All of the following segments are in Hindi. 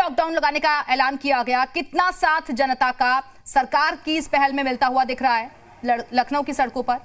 लॉकडाउन लगाने का ऐलान किया गया, कितना साथ जनता का सरकार की इस पहल में मिलता हुआ दिख रहा है लखनऊ की सड़कों पर?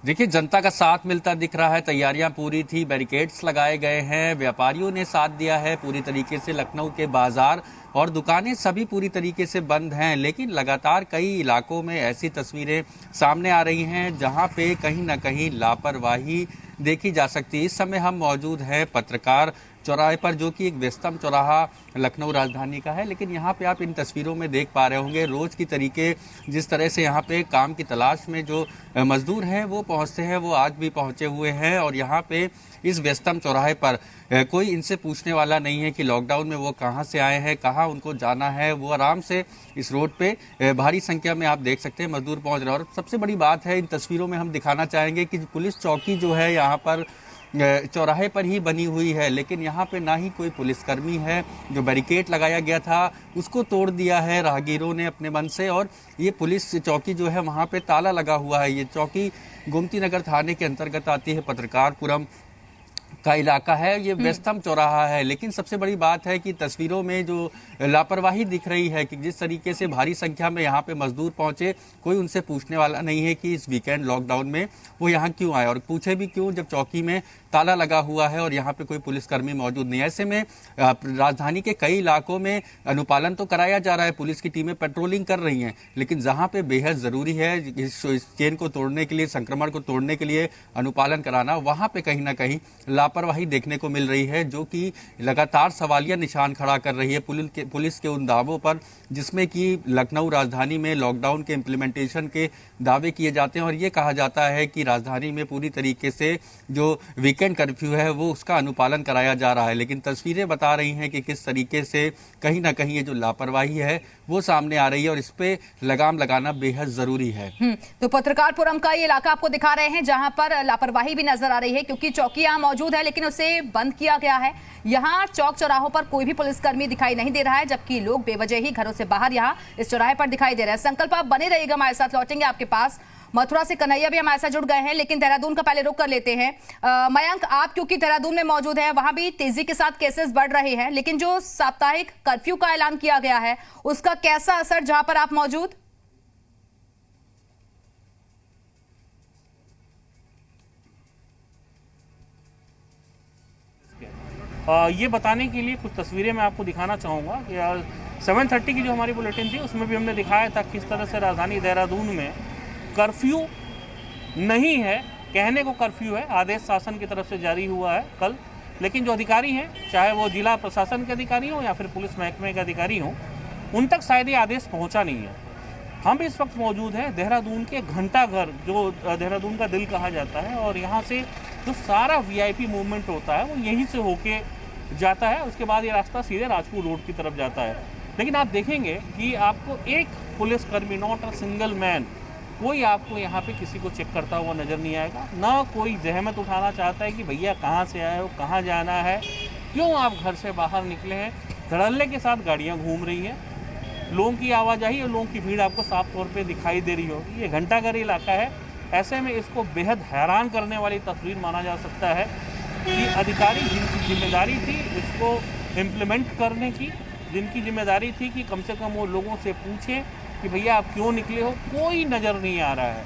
देखिए, जनता का साथ मिलता दिख रहा है। तैयारियां पूरी थी, बैरिकेड्स लगाए गए हैं, व्यापारियों ने साथ दिया है पूरी तरीके से। लखनऊ के बाजार और दुकानें सभी पूरी तरीके से बंद हैं, लेकिन लगातार कई इलाकों में ऐसी तस्वीरें सामने आ रही हैं जहां पे कहीं ना कहीं लापरवाही देखी जा सकती है। इस समय हम मौजूद हैं पत्रकार चौराहे पर, जो कि एक व्यस्तम चौराहा लखनऊ राजधानी का है, लेकिन यहाँ पे आप इन तस्वीरों में देख पा रहे होंगे रोज की तरीके जिस तरह से यहाँ पे काम की तलाश में जो मजदूर हैं वो पहुँचते हैं, वो आज भी पहुँचे हुए हैं। और यहाँ पे इस व्यस्तम चौराहे पर कोई इनसे पूछने वाला नहीं है कि लॉकडाउन में वो कहाँ से आए हैं, कहाँ उनको जाना है। वो आराम से इस रोड पे भारी संख्या में आप देख सकते हैं मजदूर पहुँच रहे हैं। और सबसे बड़ी बात है, इन तस्वीरों में हम दिखाना चाहेंगे कि पुलिस चौकी जो है यहाँ पर चौराहे पर ही बनी हुई है, लेकिन यहाँ पे ना ही कोई पुलिसकर्मी है। जो बैरिकेड लगाया गया था उसको तोड़ दिया है राहगीरों ने अपने मन से, और ये पुलिस चौकी जो है वहाँ पे ताला लगा हुआ है। ये चौकी गोमती नगर थाने के अंतर्गत आती है, पत्रकारपुरम का इलाका है, ये व्यस्तम चौराहा है। लेकिन सबसे बड़ी बात है कि तस्वीरों में जो लापरवाही दिख रही है कि जिस तरीके से भारी संख्या में यहाँ पे मजदूर पहुंचे, कोई उनसे पूछने वाला नहीं है कि इस वीकेंड लॉकडाउन में वो यहाँ क्यों आए, और पूछे भी क्यों जब चौकी में ताला लगा हुआ है और यहाँ पे कोई पुलिसकर्मी मौजूद नहीं है। ऐसे में राजधानी के कई इलाकों में अनुपालन तो कराया जा रहा है, पुलिस की टीमें पेट्रोलिंग कर रही हैं, लेकिन जहाँ पे बेहद जरूरी है इस चेन को तोड़ने के लिए, संक्रमण को तोड़ने के लिए अनुपालन कराना, वहाँ पे कहीं ना कहीं लापरवाही देखने को मिल रही है, जो कि लगातार सवालिया निशान खड़ा कर रही है पुलिस के उन दावों पर जिसमें कि लखनऊ राजधानी में लॉकडाउन के इम्प्लीमेंटेशन के दावे किए जाते हैं। और ये कहा जाता है कि राजधानी में पूरी तरीके से जो वीकेंड कर्फ्यू है वो उसका अनुपालन कराया जा रहा है, लेकिन तस्वीरें बता रही हैं कि किस तरीके से कहीं ना कहीं ये जो लापरवाही है वो सामने आ रही है, और इस पे लगाम लगाना बेहद जरूरी है। तो पत्रकारपुरम का ये इलाका आपको दिखा रहे हैं जहां पर लापरवाही भी नजर आ रही है, क्योंकि चौकी यहाँ मौजूद है लेकिन उसे बंद किया गया है। यहाँ चौक चौराहों पर कोई भी पुलिसकर्मी दिखाई नहीं दे रहा है, जबकि लोग बेवजह ही घरों से बाहर यहाँ इस चौराहे पर दिखाई दे रहे हैं। संकल्प आप बने रहिएगा, हमारे साथ लौटेंगे आपके पास। मथुरा से कन्हैया भी हमारे साथ जुड़ गए हैं, लेकिन देहरादून का पहले रुख कर लेते हैं। मयंक, आप क्योंकि देहरादून में मौजूद है, वहां भी तेजी के साथ केसेस बढ़ रहे हैं, लेकिन जो साप्ताहिक कर्फ्यू का ऐलान किया गया है उसका कैसा असर जहां पर आप मौजूद? ये बताने के लिए कुछ तस्वीरें मैं आपको दिखाना चाहूँगा कि 7:30 की जो हमारी बुलेटिन थी उसमें भी हमने दिखाया था किस तरह से राजधानी देहरादून में कर्फ्यू नहीं है, कहने को कर्फ्यू है, आदेश शासन की तरफ से जारी हुआ है कल, लेकिन जो अधिकारी हैं, चाहे वो जिला प्रशासन के अधिकारी हों या फिर पुलिस महकमे के अधिकारी हों, उन तक शायद ये आदेश पहुँचा नहीं है। हम इस वक्त मौजूद हैं देहरादून के घंटाघर, जो देहरादून का दिल कहा जाता है, और यहाँ से जो सारा वीआईपी मूवमेंट होता है वो यहीं से होके जाता है। उसके बाद ये रास्ता सीधे राजपुर रोड की तरफ जाता है। लेकिन आप देखेंगे कि आपको एक पुलिसकर्मी, नॉट अ सिंगल मैन, कोई आपको यहाँ पे किसी को चेक करता हुआ नज़र नहीं आएगा। ना कोई जहमत उठाना चाहता है कि भैया कहाँ से आए हो, कहाँ जाना है, क्यों आप घर से बाहर निकले हैं। धड़ल्ले के साथ गाड़ियाँ घूम रही हैं, लोगों की आवाजाही और लोगों की भीड़ आपको साफ तौर पे दिखाई दे रही होगी। ये घंटाघर इलाका है, ऐसे में इसको बेहद हैरान करने वाली तस्वीर माना जा सकता है कि अधिकारी जिनकी जिम्मेदारी थी इसको इम्प्लीमेंट करने की, जिनकी जिम्मेदारी थी कि कम से कम वो लोगों से पूछें कि भैया आप क्यों निकले हो, कोई नज़र नहीं आ रहा है।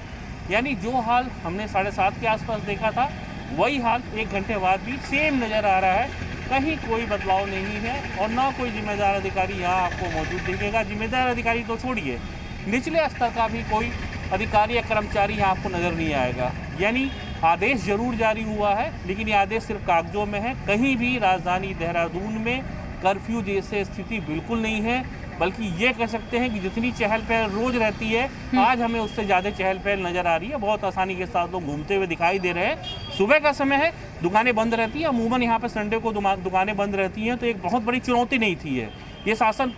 यानी जो हाल हमने 7:30 के आसपास देखा था वही हाल 1 घंटे बाद भी सेम नज़र आ रहा है, कहीं कोई बदलाव नहीं है, और ना कोई जिम्मेदार अधिकारी यहाँ आपको मौजूद दिखेगा। जिम्मेदार अधिकारी तो छोड़िए, निचले स्तर का भी कोई अधिकारी या कर्मचारी यहाँ आपको नज़र नहीं आएगा। यानी आदेश जरूर जारी हुआ है, लेकिन ये आदेश सिर्फ कागजों में है। कहीं भी राजधानी देहरादून में कर्फ्यू जैसे स्थिति बिल्कुल नहीं है, बल्कि ये कह सकते हैं कि जितनी चहल पहल रोज रहती है, आज हमें उससे ज़्यादा चहल पहल नज़र आ रही है। बहुत आसानी के साथ लोग घूमते हुए दिखाई दे रहे हैं। सुबह का समय है, दुकानें बंद रहती हैं, अमूमन यहाँ पर संडे को दुकानें बंद रहती हैं, तो एक बहुत बड़ी चुनौती नहीं थी है ये शासन,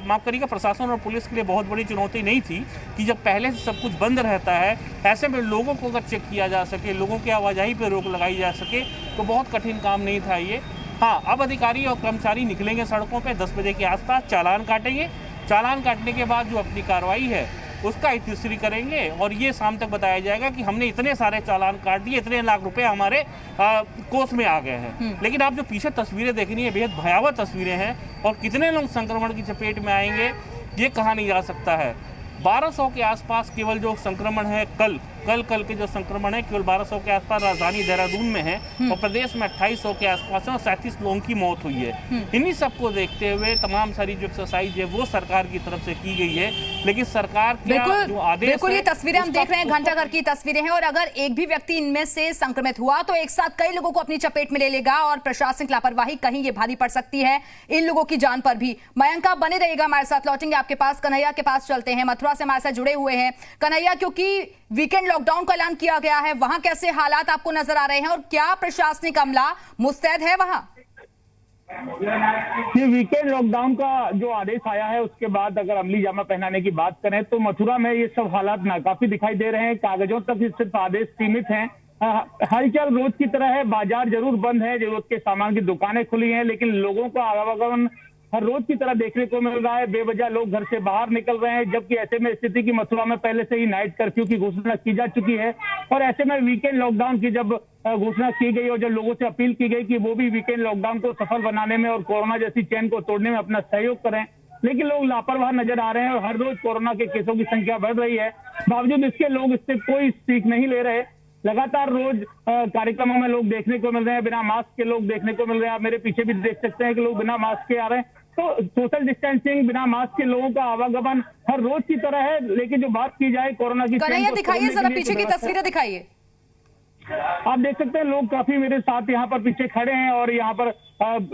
माफ़ करिएगा, प्रशासन और पुलिस के लिए बहुत बड़ी चुनौती नहीं थी कि जब पहले से सब कुछ बंद रहता है, ऐसे में लोगों को अगर चेक किया जा सके, लोगों की आवाजाही पर रोक लगाई जा सके, तो बहुत कठिन काम नहीं था ये। हाँ, अब अधिकारी और कर्मचारी निकलेंगे सड़कों पे 10 बजे के आसपास, चालान काटेंगे। चालान काटने के बाद जो अपनी कार्रवाई है उसका हिस्ट्री करेंगे और ये शाम तक बताया जाएगा कि हमने इतने सारे चालान काट दिए, इतने लाख रुपए हमारे कोष में आ गए हैं। लेकिन आप जो पीछे तस्वीरें देख रही है बेहद भयावह तस्वीरें हैं और कितने लोग संक्रमण की चपेट में आएंगे ये कहा नहीं जा सकता है। 1200 के आसपास केवल जो संक्रमण है कल के जो संक्रमण है केवल 1200 के आसपास राजधानी देहरादून में है और प्रदेश में 2800 के आसपास है और 37 लोगों की मौत हुई है। इन्हीं सबको देखते हुए तमाम सारी जो एक्सरसाइज है वो सरकार की तरफ से की गई है, लेकिन सरकार का जो आदेश बिल्कुल ये तस्वीरें हम देख रहे हैं घंटाघर की तस्वीरें हैं और अगर एक भी व्यक्ति इनमें से संक्रमित हुआ तो एक साथ कई लोगों को अपनी चपेट में ले लेगा और प्रशासनिक लापरवाही कहीं ये भारी पड़ सकती है इन लोगों की जान पर भी। मयंक आप बने रहिएगा हमारे साथ, लौटेंगे आपके पास। कन्हैया के पास चलते हैं, मथुरा से हमारे साथ जुड़े हुए हैं। कन्हैया, क्योंकि वीकेंड लॉकडाउन का ऐलान किया गया है, वहां कैसे हालात आपको नजर आ रहे हैं और क्या प्रशासनिक अमला मुस्तैद है वहां? ये वीकेंड लॉकडाउन का जो आदेश आया है उसके बाद अगर अमली जामा पहनाने की बात करें तो मथुरा में ये सब हालात नाकाफी दिखाई दे रहे हैं। कागजों तक सिर्फ आदेश सीमित हैं। हलचल रोज की तरह है, बाजार जरूर बंद है, जरूरत के सामान की दुकानें खुली हैं, लेकिन लोगों का आवागमन हर रोज की तरह देखने को मिल रहा है। बेवजह लोग घर से बाहर निकल रहे हैं, जबकि ऐसे में स्थिति की मथुरा में पहले से ही नाइट कर्फ्यू की घोषणा की जा चुकी है और ऐसे में वीकेंड लॉकडाउन की जब घोषणा की गई और जब लोगों से अपील की गई कि वो भी वीकेंड लॉकडाउन को सफल बनाने में और कोरोना जैसी चेन को तोड़ने में अपना सहयोग करें, लेकिन लोग लापरवाह नजर आ रहे हैं और हर रोज कोरोना के केसों की संख्या बढ़ रही है। बावजूद इसके लोग इससे कोई सीख नहीं ले रहे। लगातार रोज कार्यक्रमों में लोग देखने को मिल रहे हैं, बिना मास्क के लोग देखने को मिल रहे हैं। आप मेरे पीछे भी देख सकते हैं कि लोग बिना मास्क के आ रहे हैं। तो सोशल डिस्टेंसिंग, बिना मास्क के लोगों का आवागमन हर रोज की तरह है, लेकिन जो बात की जाए कोरोना की, कन्हैया दिखाइए जरा पीछे की तस्वीरें दिखाइए। आप देख सकते हैं लोग काफी मेरे साथ यहाँ पर पीछे खड़े हैं और यहाँ पर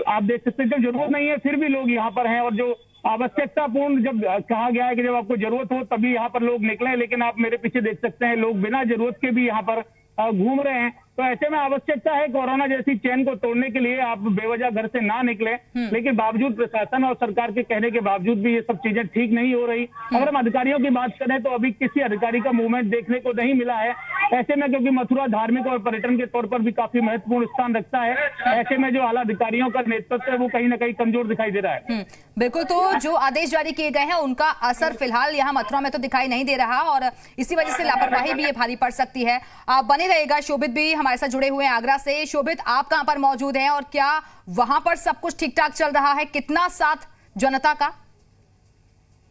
आप देख सकते हैं जब जरूरत नहीं है फिर भी लोग यहाँ पर हैं और जो आवश्यकतापूर्ण जब कहा गया है कि जब आपको जरूरत हो तभी यहाँ पर लोग निकले, लेकिन आप मेरे पीछे देख सकते हैं लोग बिना जरूरत के भी यहाँ पर घूम रहे हैं। तो ऐसे में आवश्यकता है कोरोना जैसी चेन को तोड़ने के लिए आप बेवजह घर से ना निकले, लेकिन बावजूद प्रशासन और सरकार के कहने के बावजूद भी ये सब चीजें ठीक नहीं हो रही। अगर हम अधिकारियों की बात करें तो अभी किसी अधिकारी का मूवमेंट देखने को नहीं मिला है। ऐसे में क्योंकि मथुरा धार्मिक और पर्यटन के तौर पर भी काफी महत्वपूर्ण स्थान रखता है, ऐसे में जो आला अधिकारियों का नेतृत्व है वो कहीं ना कहीं कमजोर दिखाई दे रहा है। बिल्कुल, तो जो आदेश जारी किए गए हैं उनका असर फिलहाल यहाँ मथुरा में तो दिखाई नहीं दे रहा और इसी वजह से लापरवाही भी ये भारी पड़ सकती है। आप बने रहेगा। शोभित भी हमारे साथ जुड़े हुए हैं आगरा से। शोभित, आप कहां पर मौजूद हैं और क्या वहां पर सब कुछ ठीक ठाक चल रहा है? कितना साथ जनता का?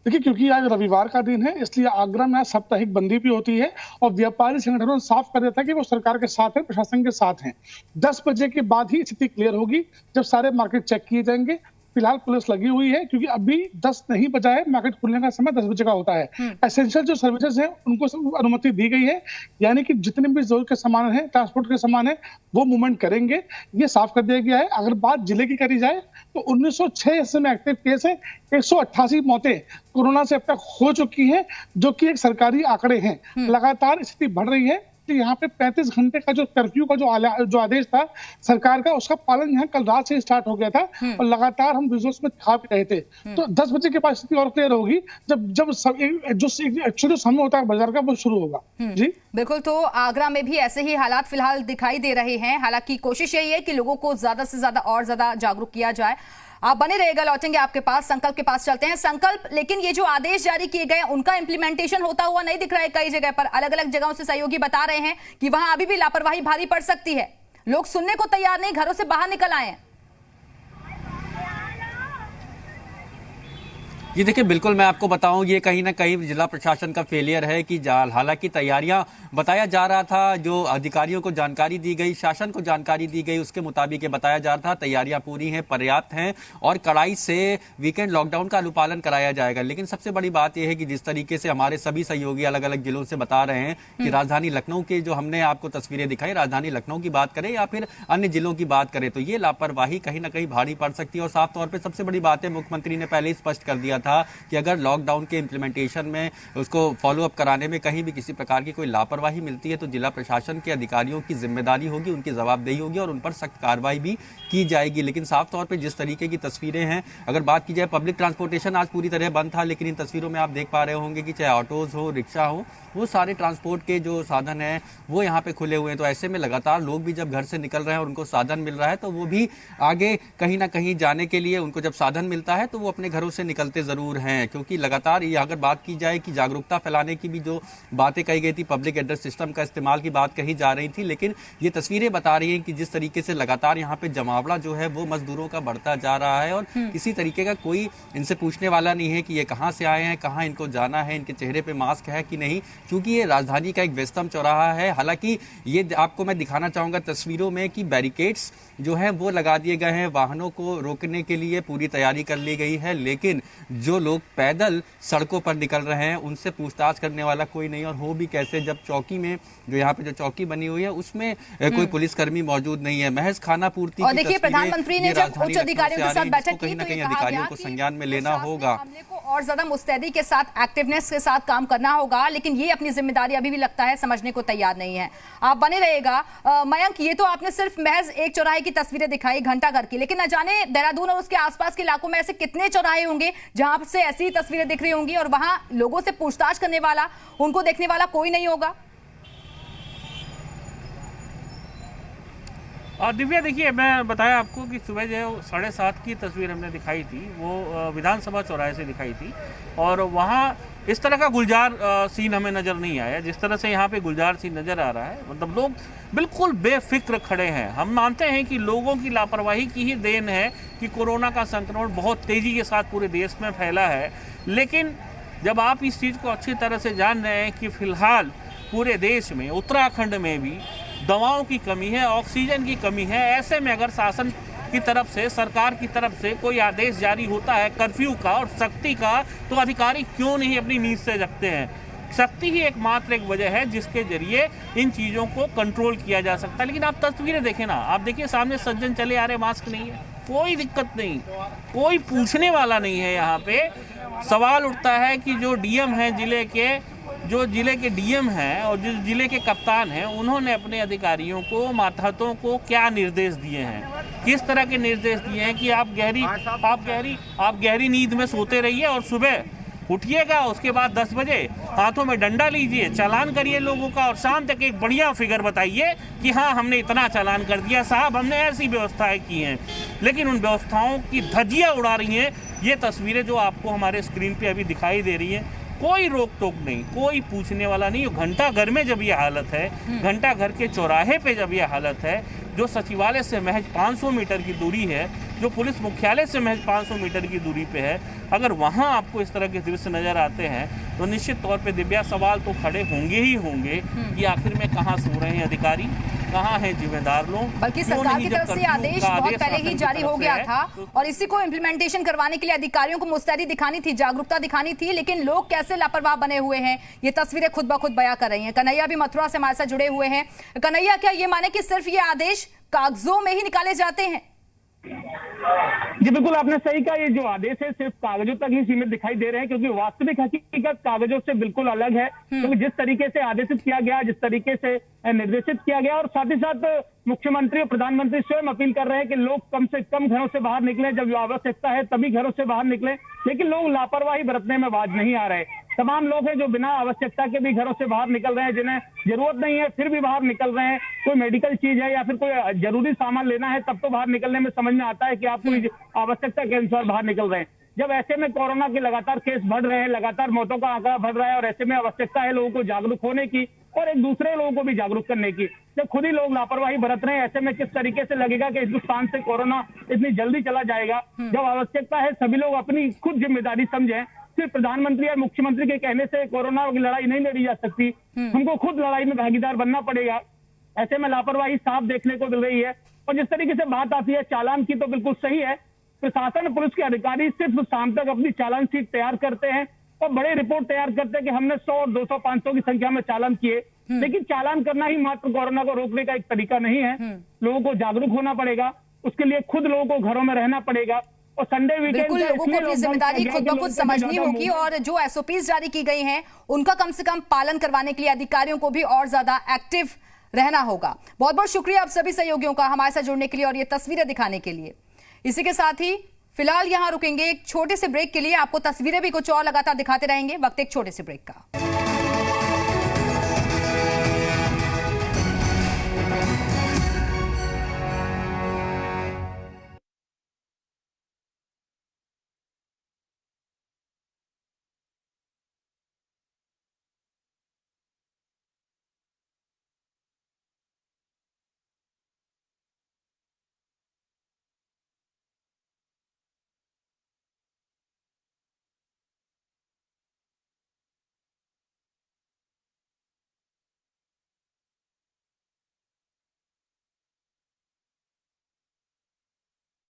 देखिए, क्योंकि आज रविवार का दिन है इसलिए आगरा में आज साप्ताहिक बंदी भी होती है और व्यापारी संगठनों ने साफ कर दिया था कि वो सरकार के साथ है, प्रशासन के साथ हैं। 10 बजे के बाद ही स्थिति क्लियर होगी जब सारे मार्केट चेक किए जाएंगे। फिलहाल पुलिस लगी हुई है क्योंकि अभी 10 नहीं बजा है, मार्केट खुलने का समय 10 बजे का होता है। एसेंशियल जो सर्विसेज है उनको अनुमति दी गई है, यानी कि जितने भी जरूरत के सामान है, ट्रांसपोर्ट के सामान है, वो मूवमेंट करेंगे। ये साफ कर दिया गया है। अगर बात जिले की करी जाए तो 1906 ऐसे में एक्टिव केस है, 188 मौतें कोरोना से अब तक हो चुकी है, जो कि एक सरकारी आंकड़े हैं। लगातार स्थिति बढ़ रही है। यहाँ पे 35 घंटे का जो कर्फ्यू का जो आदेश था सरकार का, उसका पालन यहाँ कल रात से स्टार्ट हो गया था और लगातार हम विजुअल्स में दिखा भी रहे थे। तो 10 बजे के बाद स्थिति और क्लियर होगी जब जो समय होता है बाजार का वो शुरू होगा। जी बिल्कुल, तो आगरा में भी ऐसे ही हालात फिलहाल दिखाई दे रहे हैं। हालांकि कोशिश यही है कि लोगों को ज्यादा से ज्यादा और ज्यादा जागरूक किया जाए। आप बने रहेगा, लौटेंगे आपके पास। संकल्प के पास चलते हैं। संकल्प, लेकिन ये जो आदेश जारी किए गए उनका इंप्लीमेंटेशन होता हुआ नहीं दिख रहा है। कई जगह पर अलग अलग जगहों से सहयोगी बता रहे हैं कि वहां अभी भी लापरवाही भारी पड़ सकती है। लोग सुनने को तैयार नहीं, घरों से बाहर निकल आए हैं। जी देखिए, बिल्कुल मैं आपको बताऊं, ये कहीं ना कहीं जिला प्रशासन का फेलियर है कि हालांकि तैयारियां बताया जा रहा था, जो अधिकारियों को जानकारी दी गई, शासन को जानकारी दी गई, उसके मुताबिक ये बताया जा रहा था तैयारियां पूरी हैं, पर्याप्त हैं और कड़ाई से वीकेंड लॉकडाउन का अनुपालन कराया जाएगा। लेकिन सबसे बड़ी बात यह है कि जिस तरीके से हमारे सभी सहयोगी अलग अलग जिलों से बता रहे हैं कि राजधानी लखनऊ के जो हमने आपको तस्वीरें दिखाई, राजधानी लखनऊ की बात करें या फिर अन्य जिलों की बात करें, तो ये लापरवाही कहीं ना कहीं भारी पड़ सकती है। और साफ तौर पर सबसे बड़ी बात है, मुख्यमंत्री ने पहले ही स्पष्ट कर दिया था कि अगर लॉकडाउन के इंप्लीमेंटेशन में उसको फॉलो अप कराने में कहीं भी किसी प्रकार की कोई लापरवाही मिलती है तो जिला प्रशासन के अधिकारियों की जिम्मेदारी होगी, उनकी जवाबदेही होगी और उन पर सख्त कार्रवाई भी की जाएगी। लेकिन साफ तौर पे जिस तरीके की तस्वीरें हैं, अगर बात की जाए, पब्लिक ट्रांसपोर्टेशन आज पूरी तरह बंद था, लेकिन इन तस्वीरों में आप देख पा रहे होंगे कि चाहे ऑटोज हो, रिक्शा हो, वो सारे ट्रांसपोर्ट के जो साधन हैं वो यहाँ पे खुले हुए हैं। तो ऐसे में लगातार लोग भी जब घर से निकल रहे हैं और उनको साधन मिल रहा है तो वो भी आगे कहीं ना कहीं जाने के लिए उनको जब साधन मिलता है तो वो अपने घरों से निकलते जरूर हैं, क्योंकि लगातार ये अगर बात की जाए कि जागरूकता फैलाने की भी जो बातें कही गई थी, पब्लिक एड्रेस सिस्टम का इस्तेमाल की बात कही जा रही थी, लेकिन ये तस्वीरें बता रही हैं कि जिस तरीके से लगातार यहाँ पे जमावड़ा जो है वो मजदूरों का बढ़ता जा रहा है और किसी तरीके का कोई इनसे पूछने वाला नहीं है कि ये कहाँ से आए हैं, कहाँ इनको जाना है, इनके चेहरे पे मास्क है कि नहीं, क्योंकि ये राजधानी का एक व्यस्तम चौराहा है। हालांकि ये आपको मैं दिखाना चाहूंगा तस्वीरों में कि बैरिकेड्स जो हैं वो लगा दिए गए हैं, वाहनों को रोकने के लिए पूरी तैयारी कर ली गई है, लेकिन जो लोग पैदल सड़कों पर निकल रहे हैं उनसे पूछताछ करने वाला कोई नहीं, और हो भी कैसे जब चौकी में जो यहाँ पे जो चौकी बनी हुई है उसमें कोई पुलिसकर्मी मौजूद नहीं है, महज खाना पूर्ति। और देखिए प्रधानमंत्री ने जब उच्च अधिकारियों के साथ बैठक की तो ये कहा गया को संज्ञान में लेना होगा, मामले को और ज्यादा मुस्तैदी के साथ, एक्टिवनेस के साथ काम करना होगा, लेकिन ये अपनी जिम्मेदारी अभी भी लगता है समझने को तैयार नहीं है। आप बने रहिएगा। मयंक, ये तो आपने सिर्फ महज एक चौराहे की तस्वीरें दिखाई, घंटाघर की, लेकिन न जाने देहरादून और उसके आसपास के इलाकों में ऐसे कितने चौराहे होंगे जहां से ऐसी तस्वीरें दिख रही होंगी और वहां लोगों से पूछताछ करने वाला, उनको देखने वाला कोई नहीं होगा। और दिव्या, देखिए मैं बताया आपको कि सुबह जो 7:30 की तस्वीर हमने दिखाई थी वो विधानसभा चौराहे से दिखाई थी, और वहाँ इस तरह का गुलजार सीन हमें नज़र नहीं आया जिस तरह से यहाँ पे गुलजार सीन नज़र आ रहा है। मतलब लोग बिल्कुल बेफिक्र खड़े हैं। हम मानते हैं कि लोगों की लापरवाही की ही देन है कि कोरोना का संक्रमण बहुत तेज़ी के साथ पूरे देश में फैला है, लेकिन जब आप इस चीज़ को अच्छी तरह से जान रहे हैं कि फ़िलहाल पूरे देश में, उत्तराखंड में भी दवाओं की कमी है, ऑक्सीजन की कमी है, ऐसे में अगर शासन की तरफ से, सरकार की तरफ से कोई आदेश जारी होता है कर्फ्यू का और सख्ती का, तो अधिकारी क्यों नहीं अपनी नींद से जगते हैं। सख्ती ही एकमात्र एक वजह है जिसके जरिए इन चीज़ों को कंट्रोल किया जा सकता है। लेकिन आप तस्वीरें देखें ना, आप देखिए सामने सज्जन चले आ रहे, मास्क नहीं है, कोई दिक्कत नहीं, कोई पूछने वाला नहीं है। यहाँ पे सवाल उठता है कि जो डीएम हैं जिले के डीएम हैं और जो जिले के कप्तान हैं, उन्होंने अपने अधिकारियों को, मातहतों को क्या निर्देश दिए हैं, किस तरह के निर्देश दिए हैं कि आप गहरी नींद में सोते रहिए और सुबह उठिएगा, उसके बाद 10 बजे हाथों में डंडा लीजिए, चालान करिए लोगों का और शाम तक एक बढ़िया फिगर बताइए कि हाँ हमने इतना चालान कर दिया साहब, हमने ऐसी व्यवस्थाएं की हैं। लेकिन उन व्यवस्थाओं की धज्जियां उड़ा रही हैं ये तस्वीरें जो आपको हमारे स्क्रीन पे अभी दिखाई दे रही हैं। कोई रोक टोक नहीं, कोई पूछने वाला नहीं। घंटा घर में जब ये हालत है, घंटा घर के चौराहे पे जब ये हालत है, जो सचिवालय से महज 500 मीटर की दूरी है, जो पुलिस मुख्यालय से महज 500 मीटर की दूरी पे है, अगर वहाँ आपको इस तरह के दृश्य नजर आते हैं तो निश्चित तौर पे दिव्या सवाल तो खड़े होंगे ही होंगे कि आखिर में कहाँ सो रहे हैं अधिकारी, कहाँ हैं जिम्मेदार लोग। बल्कि सरकार की तरफ से आदेश बहुत पहले ही जारी हो गया था और इसी को इम्प्लीमेंटेशन करवाने के लिए अधिकारियों को मुस्तैदी दिखानी थी, जागरूकता दिखानी थी, लेकिन लोग कैसे लापरवाह बने हुए हैं ये तस्वीरें खुद ब खुद बयां कर रही हैं। कन्हैया भी मथुरा से हमारे साथ जुड़े हुए हैं। कन्हैया, क्या ये माने कि सिर्फ ये आदेश कागजों में ही निकाले जाते हैं? जी बिल्कुल, आपने सही कहा। ये जो आदेश है सिर्फ कागजों तक ही सीमित दिखाई दे रहे हैं, क्योंकि वास्तविक हकीकत कागजों से बिल्कुल अलग है। क्योंकि जिस तरीके से आदेशित किया गया, जिस तरीके से निर्देशित किया गया, और साथ ही साथ मुख्यमंत्री और प्रधानमंत्री स्वयं अपील कर रहे हैं कि लोग कम से कम घरों से बाहर निकलें, जब आवश्यकता है तभी घरों से बाहर निकलें, लेकिन लोग लापरवाही बरतने में बाज नहीं आ रहे। तमाम लोग हैं जो बिना आवश्यकता के भी घरों से बाहर निकल रहे हैं, जिन्हें जरूरत नहीं है फिर भी बाहर निकल रहे हैं। कोई मेडिकल चीज है या फिर कोई जरूरी सामान लेना है तब तो बाहर निकलने में समझ में आता है कि आप कोई आवश्यकता के अनुसार बाहर निकल रहे हैं। जब ऐसे में कोरोना के लगातार केस बढ़ रहे हैं, लगातार मौतों का आंकड़ा बढ़ रहा है, और ऐसे में आवश्यकता है लोगों को जागरूक होने की और एक दूसरे लोगों को भी जागरूक करने की। जब खुद ही लोग लापरवाही बरत रहे हैं, ऐसे में किस तरीके से लगेगा कि हिंदुस्तान से कोरोना इतनी जल्दी चला जाएगा। जब आवश्यकता है सभी लोग अपनी खुद जिम्मेदारी समझें। सिर्फ प्रधानमंत्री और मुख्यमंत्री के कहने से कोरोना की लड़ाई नहीं लड़ी जा सकती, हमको खुद लड़ाई में भागीदार बनना पड़ेगा। ऐसे में लापरवाही साफ देखने को मिल रही है। और जिस तरीके से बात आती है चालान की, तो बिल्कुल सही है। प्रशासन, पुलिस के अधिकारी सिर्फ शाम तक अपनी चालान शीट तैयार करते हैं और बड़े रिपोर्ट तैयार करते हैं कि हमने 100, 200, 500 की संख्या में चालान किए। लेकिन चालान करना ही मात्र कोरोना को रोकने का एक तरीका नहीं है। लोगों को जागरूक होना पड़ेगा, उसके लिए खुद लोगों को घरों में रहना पड़ेगा। और संडे वीकेंड बिल्कुल लोगों को अपनी जिम्मेदारी खुद ब खुद समझनी होगी और जो एसओपीज जारी की गई हैं उनका कम से कम पालन करवाने के लिए अधिकारियों को भी और ज्यादा एक्टिव रहना होगा। बहुत बहुत शुक्रिया आप सभी सहयोगियों का हमारे साथ जुड़ने के लिए और ये तस्वीरें दिखाने के लिए। इसी के साथ ही फिलहाल यहां रुकेंगे एक छोटे से ब्रेक के लिए। आपको तस्वीरें भी कुछ और लगातार दिखाते रहेंगे। वक्त एक छोटे से ब्रेक का।